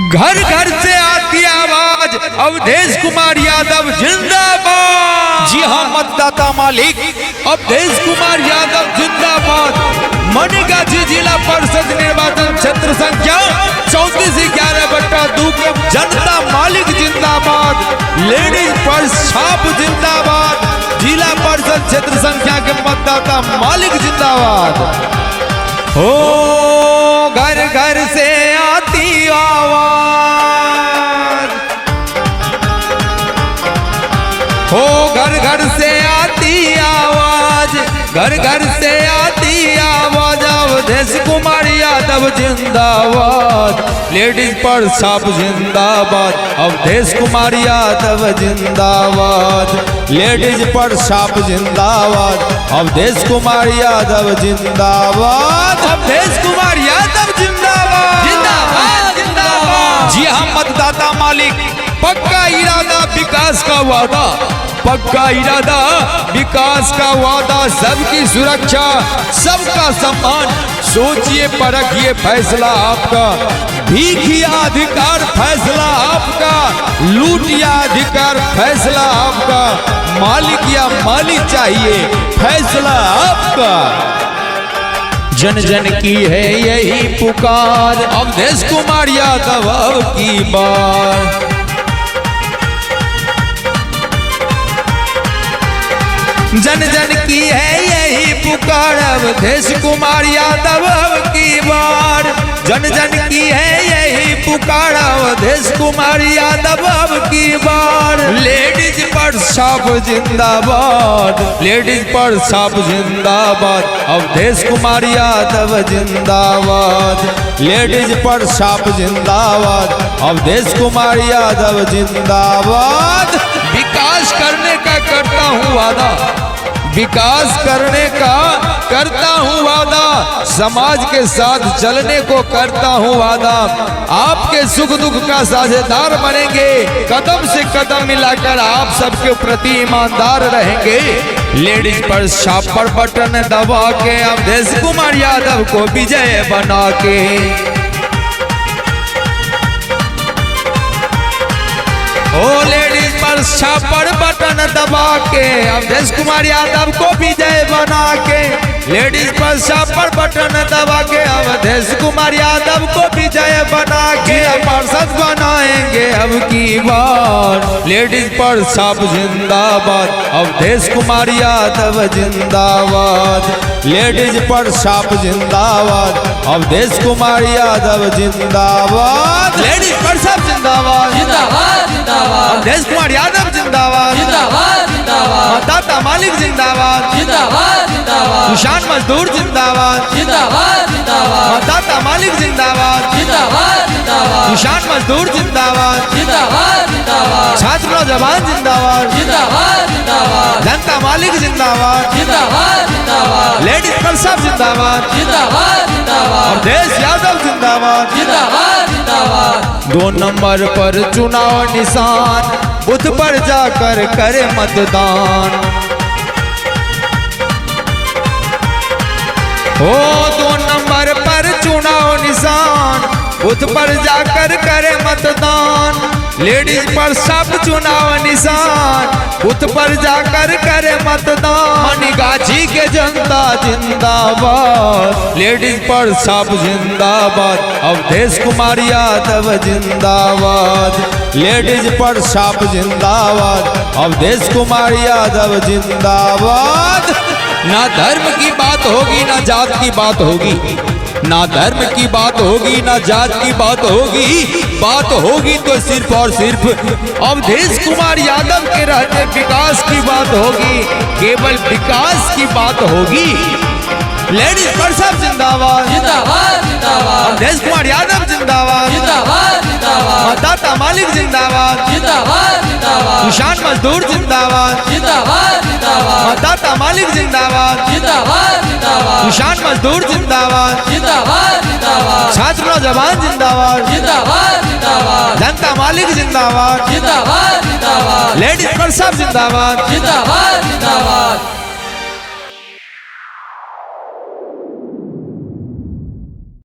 घर घर से आती आवाज अवधेश कुमार यादव जिंदाबाद। जी हाँ, मतदाता मालिक अवधेश कुमार यादव जिंदाबाद। मणिगाछी जिला परिषद निर्वाचन क्षेत्र संख्या 3411/2 के जनता मालिक जिंदाबाद। लेडीज पर्स छाप जिंदाबाद। जिला परिषद क्षेत्र संख्या के मतदाता मालिक जिंदाबाद। हो घर घर से आती आवाज, हो घर घर से आती आवाज, घर घर से आती आवाज। अवधेश कुमार यादव जिंदाबाद। लेडीज पर छाप जिंदाबाद। अवधेश कुमार यादव जिंदाबाद। लेडीज पर छाप जिंदाबाद। अवधेश कुमार यादव जिंदाबाद। अवधेश कुमार यादव जिंदाबाद। जिंदाबाद जिंदाबाद। जी हाँ, मतदाता मालिक पक्का इरादा विकास का वादा, पक्का इरादा विकास का वादा। सबकी सुरक्षा, सबका सम्मान। सोचिए परखिए फैसला आपका। भीखिया अधिकार फैसला आपका। लूटिया अधिकार फैसला आपका। मालिक या मालिक चाहिए फैसला आपका। जन जन की है यही पुकार। अवधेश कुमार यादव अब की बार। जन जन की है यही पुकार। अवधेश कुमार यादव अब की बार। जन जन की है यही पुकार। अवधेश कुमार यादव अब की बार। लेडीज पर छाप जिंदाबाद। लेडीज पर छाप जिंदाबाद। अवधेश कुमार यादव जिंदाबाद। लेडीज पर छाप जिंदाबाद। अवधेश कुमार यादव जिंदाबाद। विकास करने का करता हूँ वादा, विकास करने का करता हूँ वादा। समाज के साथ चलने को करता हूँ वादा। आपके सुख दुख का साझेदार बनेंगे। कदम से कदम मिलाकर आप सबके प्रति ईमानदार रहेंगे। लेडीज पर छाप पर बटन दबा के अवधेश कुमार यादव को विजय बना के। ओ लेडीज पर छाप पर बटन दबा के अवधेश कुमार यादव को विजय बना के। लेडीज पर छाप पर बटन दबा के अवधेश कुमार यादव को विजय बना के पार्षद बनाएंगे अब की बार। लेडीज पर छाप जिंदाबाद। अवधेश कुमार यादव जिंदाबाद। लेडीज पर छाप जिंदाबाद। अवधेश कुमार यादव जिंदाबाद। लेडीज पर छाप जिंदाबाद। जिंदाबाद जिंदाबाद। अवधेश कुमार यादव जिंदाबाद। जिंदाबाद जिंदाबाद। मतदाता मालिक जिंदाबाद। जिंदाबाद जिंदाबाद। किसान मजदूर जिंदाबाद। जिंदाबाद जिंदाबाद। मतदाता मालिक जिंदाबाद। जिंदाबाद जिंदाबाद। किसान मजदूर जिंदाबाद। जिंदाबाद जिंदाबाद। छात्र नौजवान जिंदाबाद। जिंदाबाद जिंदाबाद। जनता मालिक जिंदाबाद। जिंदाबाद जिंदाबाद। लेडीज पर छाप जिंदाबाद। जिंदाबाद जिंदाबाद। अवधेश यादव जिंदाबाद। जिंदाबाद जिंदाबाद। 2 नंबर पर चुनाव निशान, बूथ पर जाकर करे मतदान। ओ 2 नंबर पर चुनाव निशान, बूथ पर जाकर करे मतदान। लेडीज पर छाप चुनाव निशान, बूथ पर जाकर करे मतदान। मणिगाछी के जनता जिंदाबाद। लेडीज पर छाप जिंदाबाद। अवधेश कुमार यादव जिंदाबाद। लेडीज पर छाप जिंदाबाद। अवधेश कुमार यादव जिंदाबाद। ना धर्म की बात होगी, ना जात की बात होगी। ना धर्म की बात होगी, ना जात की बात होगी। बात होगी तो सिर्फ और सिर्फ अवधेश कुमार यादव के रहते विकास की बात होगी। केवल विकास की बात होगी। लेडीज पर छाप जिंदाबाद। जिंदाबाद जिंदाबाद। अवधेश कुमार यादव जिंदाबाद। जिंदाबाद जिंदाबाद। मतदाता मालिक जिंदाबाद। जिंदाबाद जिंदाबाद। किसान मजदूर जिंदाबाद। जिंदाबाद जिंदाबाद। मतदाता मालिक जिंदाबाद। जिंदाबाद जिंदाबाद। किसान मजदूर जिंदाबाद। जिंदाबाद जिंदाबाद। छात्र नौजवान जिंदाबाद। जिंदाबाद जिंदाबाद। जनता मालिक जिंदाबाद। जिंदाबाद जिंदाबाद। लेडीज पर छाप जिंदाबाद। जिंदाबाद जिंदाबाद।